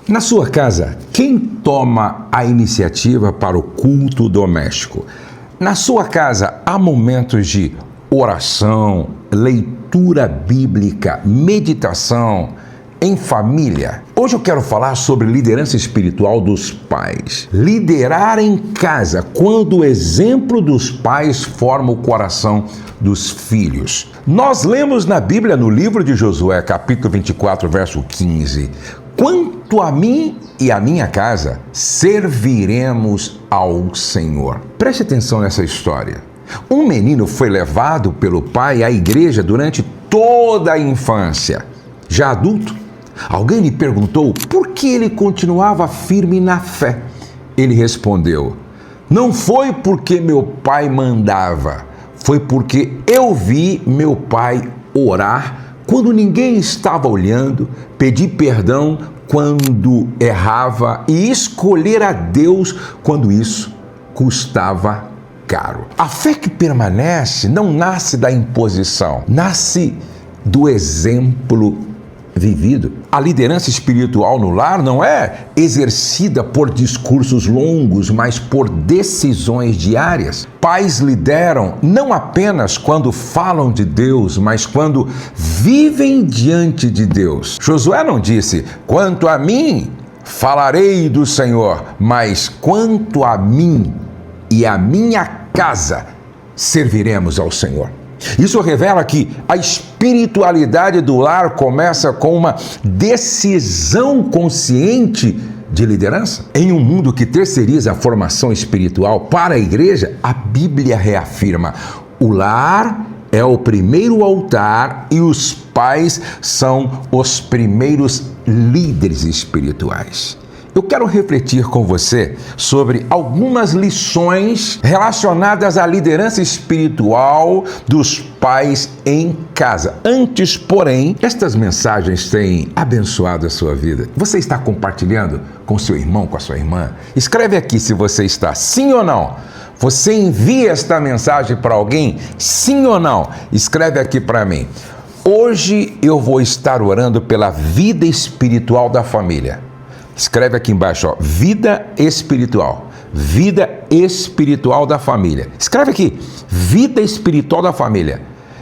Na sua casa, quem toma a iniciativa para o culto doméstico? Na sua casa, há momentos de oração, leitura bíblica, meditação em família? Hoje eu quero falar sobre liderança espiritual dos pais. Liderar em casa, quando o exemplo dos pais forma o coração dos filhos. Nós lemos na Bíblia, no livro de Josué, capítulo 24, verso 15, quanto a mim e a minha casa, serviremos ao Senhor. Preste atenção nessa história. Um menino foi levado pelo pai à igreja durante toda a infância. Já adulto, alguém lhe perguntou por que ele continuava firme na fé. Ele respondeu: não foi porque meu pai mandava, foi porque eu vi meu pai orar quando ninguém estava olhando, pedir perdão quando errava e escolher a Deus quando isso custava caro. A fé que permanece não nasce da imposição, nasce do exemplo vivido. A liderança espiritual no lar não é exercida por discursos longos, mas por decisões diárias. Pais lideram não apenas quando falam de Deus, mas quando vivem diante de Deus. Josué não disse: quanto a mim, falarei do Senhor, mas quanto a mim e a minha casa, serviremos ao Senhor. Isso revela que a espiritualidade do lar começa com uma decisão consciente de liderança. Em um mundo que terceiriza a formação espiritual para a igreja, a Bíblia reafirma: o lar é o primeiro altar e os pais são os primeiros líderes espirituais. Eu quero refletir com você sobre algumas lições relacionadas à liderança espiritual dos pais em casa. Antes, porém, estas mensagens têm abençoado a sua vida. Você está compartilhando com seu irmão, com a sua irmã? Escreve aqui se você está, sim ou não. Você envia esta mensagem para alguém, sim ou não? Escreve aqui para mim. Hoje eu vou estar orando pela vida espiritual da família. Escreve aqui embaixo, ó, vida espiritual da família. Escreve aqui, vida espiritual da família.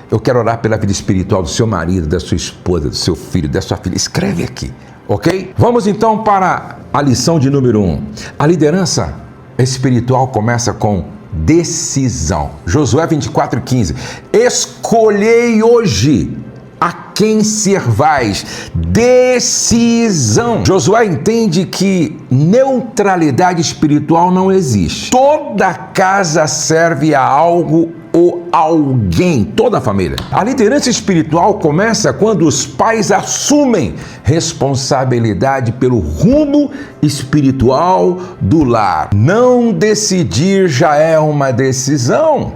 Eu quero orar pela vida espiritual do seu marido, da sua esposa, do seu filho, da sua filha. Escreve aqui, ok? Vamos então para a lição de número 1. A liderança espiritual começa com decisão. Josué 24:15. Escolhei hoje a quem servais. Decisão. Josué entende que neutralidade espiritual não existe. Toda casa serve a algo ou alguém, toda a família. A liderança espiritual começa quando os pais assumem responsabilidade pelo rumo espiritual do lar. Não decidir já é uma decisão.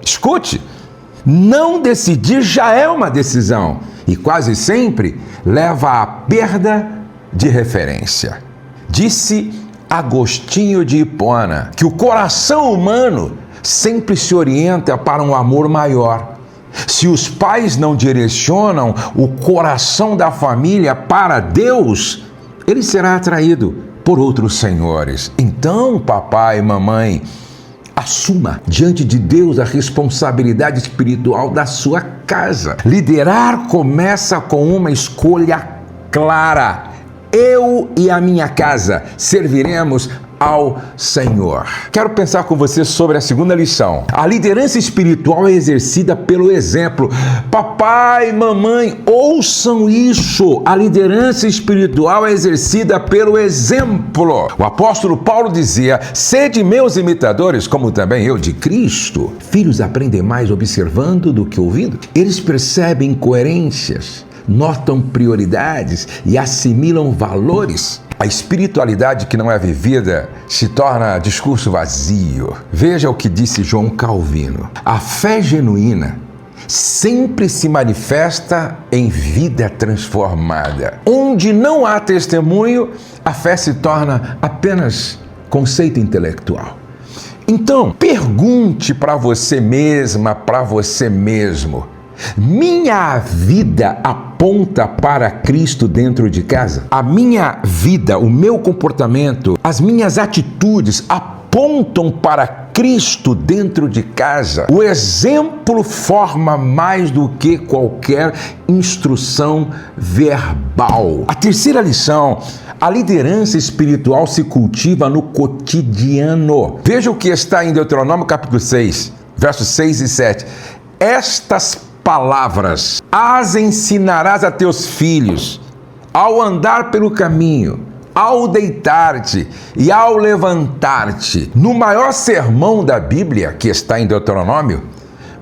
Escute. Não decidir já é uma decisão e quase sempre leva à perda de referência. Disse Agostinho de Hipona que o coração humano sempre se orienta para um amor maior. Se os pais não direcionam o coração da família para Deus, ele será atraído por outros senhores. Então, papai e mamãe, assuma diante de Deus a responsabilidade espiritual da sua casa. Liderar começa com uma escolha clara. Eu e a minha casa serviremos ao Senhor. Quero pensar com você sobre a segunda lição. A liderança espiritual é exercida pelo exemplo. Papai, mamãe, ouçam isso. A liderança espiritual é exercida pelo exemplo. O apóstolo Paulo dizia: sede meus imitadores, como também eu de Cristo. Filhos aprendem mais observando do que ouvindo. Eles percebem incoerências, notam prioridades e assimilam valores. A espiritualidade que não é vivida se torna discurso vazio. Veja o que disse João Calvino: a fé genuína sempre se manifesta em vida transformada. Onde não há testemunho, a fé se torna apenas conceito intelectual. Então, pergunte para você mesma, para você mesmo: Minha vida aponta para Cristo dentro de casa? A minha vida, o meu comportamento, as minhas atitudes apontam para Cristo dentro de casa? O exemplo forma mais do que qualquer instrução verbal. A terceira lição: a liderança espiritual se cultiva no cotidiano. Veja o que está em Deuteronômio capítulo 6, versos 6 e 7. Estas palavras as ensinarás a teus filhos ao andar pelo caminho, ao deitar-te e ao levantar-te. No maior sermão da Bíblia, que está em Deuteronômio,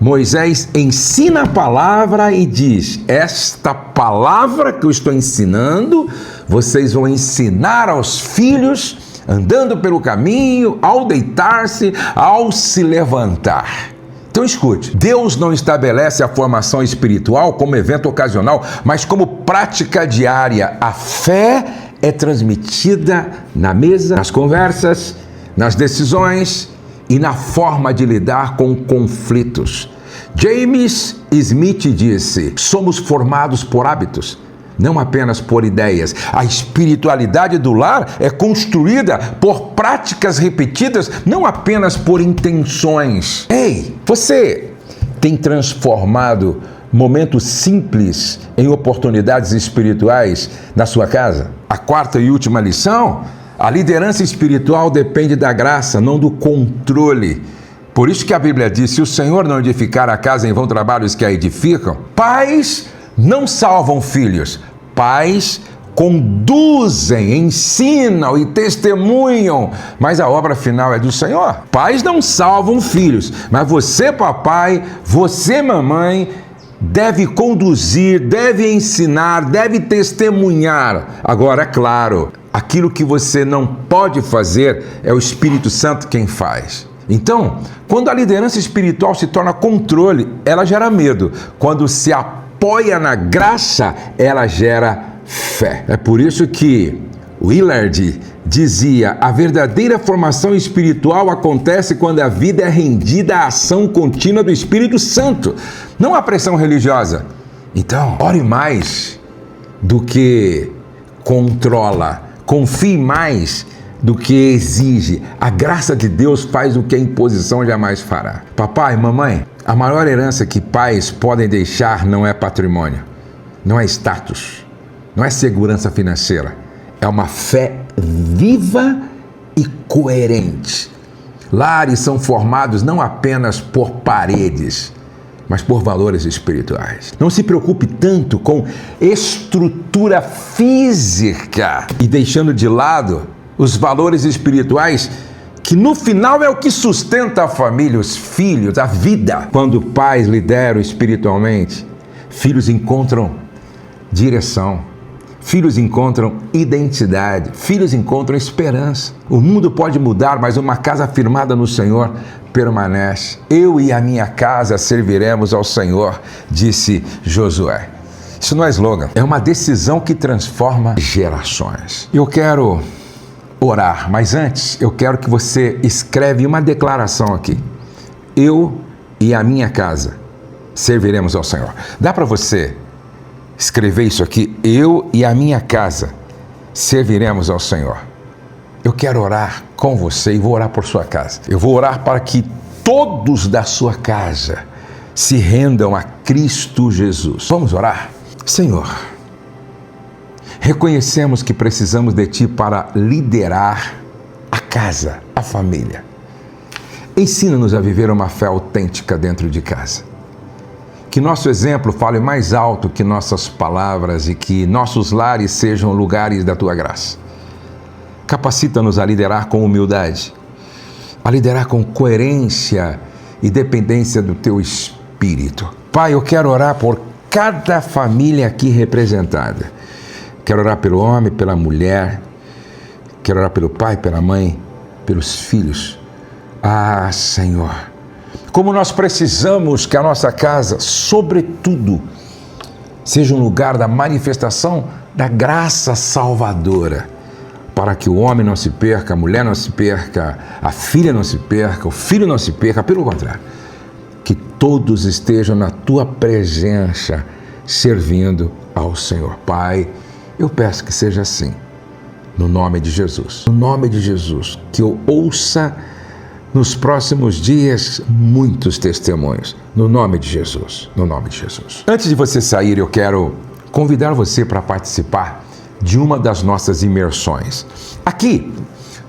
Moisés ensina a palavra e diz: esta palavra que eu estou ensinando, vocês vão ensinar aos filhos, andando pelo caminho, ao deitar-se, ao se levantar. Então escute, Deus não estabelece a formação espiritual como evento ocasional, mas como prática diária. A fé é transmitida na mesa, nas conversas, nas decisões e na forma de lidar com conflitos. James Smith disse: somos formados por hábitos, não apenas por ideias. A espiritualidade do lar é construída por práticas repetidas, não apenas por intenções. Ei, você tem transformado momentos simples em oportunidades espirituais na sua casa? A quarta e última lição: a liderança espiritual depende da graça, não do controle. Por isso que a Bíblia diz: se o Senhor não edificar a casa, em vão trabalhos que a edificam. Pais não salvam filhos, pais conduzem, ensinam e testemunham, mas a obra final é do Senhor. Pais não salvam filhos, mas você, papai, você, mamãe, deve conduzir, deve ensinar, deve testemunhar. Agora, é claro, aquilo que você não pode fazer é o Espírito Santo quem faz. Então, quando a liderança espiritual se torna controle, ela gera medo. Quando se apoia na graça, ela gera fé. É por isso que Willard dizia: a verdadeira formação espiritual acontece quando a vida é rendida à ação contínua do Espírito Santo, não à pressão religiosa. Então, ore mais do que controla, confie mais do que exige. A graça de Deus faz o que a imposição jamais fará. Papai, mamãe, a maior herança que pais podem deixar não é patrimônio, não é status, não é segurança financeira, é uma fé viva e coerente. Lares são formados não apenas por paredes, mas por valores espirituais. Não se preocupe tanto com estrutura física e deixando de lado os valores espirituais, que no final é o que sustenta a família, os filhos, a vida. Quando pais lideram espiritualmente, filhos encontram direção, filhos encontram identidade, filhos encontram esperança. O mundo pode mudar, mas uma casa firmada no Senhor permanece. Eu e a minha casa serviremos ao Senhor, disse Josué. Isso não é slogan, é uma decisão que transforma gerações. Eu quero orar, mas antes eu quero que você escreve uma declaração aqui: eu e a minha casa serviremos ao Senhor. Dá para você escrever isso aqui: eu e a minha casa serviremos ao Senhor. Eu quero orar com você e vou orar por sua casa. Eu vou orar para que todos da sua casa se rendam a Cristo Jesus. Vamos orar? Senhor, reconhecemos que precisamos de Ti para liderar a casa, a família. Ensina-nos a viver uma fé autêntica dentro de casa. Que nosso exemplo fale mais alto que nossas palavras e que nossos lares sejam lugares da Tua graça. Capacita-nos a liderar com humildade, a liderar com coerência e dependência do Teu Espírito. Pai, eu quero orar por cada família aqui representada. Quero orar pelo homem, pela mulher, quero orar pelo pai, pela mãe, pelos filhos. Ah, Senhor, como nós precisamos que a nossa casa, sobretudo, seja um lugar da manifestação da graça salvadora, para que o homem não se perca, a mulher não se perca, a filha não se perca, o filho não se perca, pelo contrário, que todos estejam na tua presença, servindo ao Senhor. Pai, eu peço que seja assim, no nome de Jesus. No nome de Jesus, que eu ouça nos próximos dias muitos testemunhos. No nome de Jesus, no nome de Jesus. Antes de você sair, eu quero convidar você para participar de uma das nossas imersões. Aqui,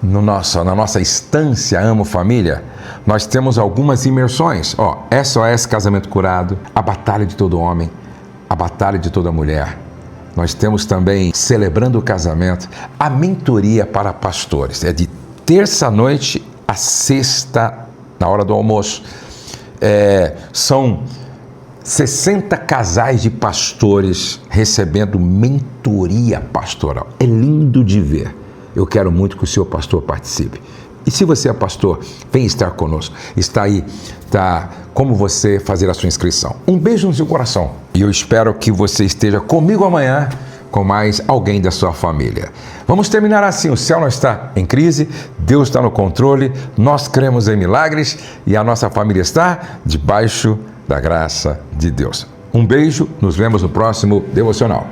na nossa estância Amo Família, nós temos algumas imersões. SOS Casamento Curado, a Batalha de Todo Homem, a Batalha de Toda Mulher. Nós temos também Celebrando o Casamento, a mentoria para pastores. É de terça-noite a sexta, na hora do almoço. São 60 casais de pastores recebendo mentoria pastoral. É lindo de ver. Eu quero muito que o seu pastor participe. E se você é pastor, vem estar conosco. Está aí, como você fazer a sua inscrição. Um beijo no seu coração. E eu espero que você esteja comigo amanhã, com mais alguém da sua família. Vamos terminar assim: o céu não está em crise, Deus está no controle, nós cremos em milagres e a nossa família está debaixo da graça de Deus. Um beijo, nos vemos no próximo Devocional.